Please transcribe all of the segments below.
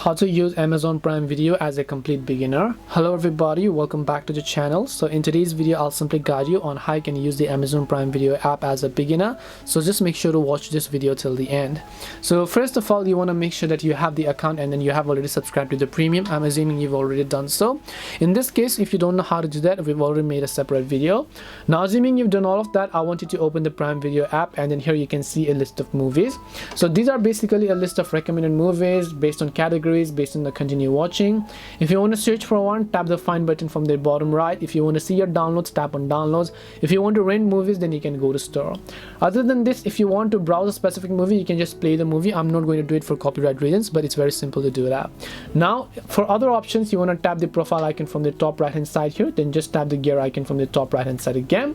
how to use Amazon Prime Video as a complete beginner. Hello everybody, welcome back to the channel. So in today's video I'll simply guide you on how you can use the Amazon Prime Video app as a beginner. So just make sure to watch this video till the end. So first of all, you want to make sure that you have the account and then you have already subscribed to the premium. I'm assuming you've already done so. In this case, if you don't know how to do that, we've already made a separate video. Now assuming you've done all of that, I want you to open the Prime Video app, and then here you can see a list of movies. So these are basically a list of recommended movies based on categories, based on the continue watching. If you want to search for one, tap the find button from the bottom right. If you want to see your downloads, tap on downloads. If you want to rent movies, then you can go to store. Other than this, if you want to browse a specific movie, you can just play the movie. I'm not going to do it for copyright reasons, but it's very simple to do that. Now for other options, you want to tap the profile icon from the top right hand side here, then just tap the gear icon from the top right hand side again,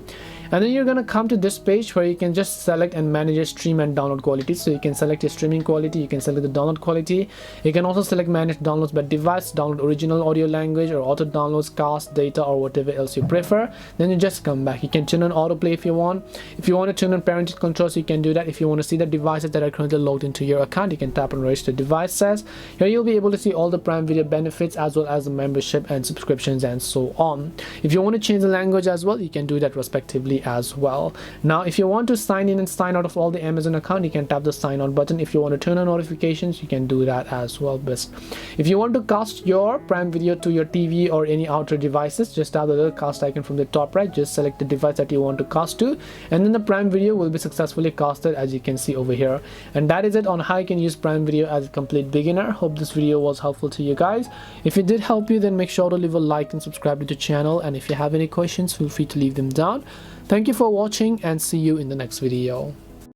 and then you're going to come to this page where you can just select and manage your stream and download quality. So you can select your streaming quality, you can select the download quality, you can also select manage downloads by device, download original audio language, or auto downloads, cast, data, or whatever else you prefer. Then you just come back. You can turn on autoplay if you want. If you want to turn on parental controls, you can do that. If you want to see the devices that are currently logged into your account, you can tap on register devices. Here you'll be able to see all the Prime Video benefits as well as the membership and subscriptions and so on. If you want to change the language as well, you can do that respectively as well. Now if you want to sign in and sign out of all the Amazon account, you can tap the sign on button. If you want to turn on notifications, you can do that as well. Best if you want to cast your Prime Video to your TV or any outer devices, just tap the little cast icon from the top right, just select the device that you want to cast to, and then the Prime Video will be successfully casted, as you can see over here. And that is it on how you can use Prime Video as a complete beginner. Hope this video was helpful to you guys. If it did help you, then make sure to leave a like and subscribe to the channel, and if you have any questions, feel free to leave them down. Thank you for watching and see you in the next video.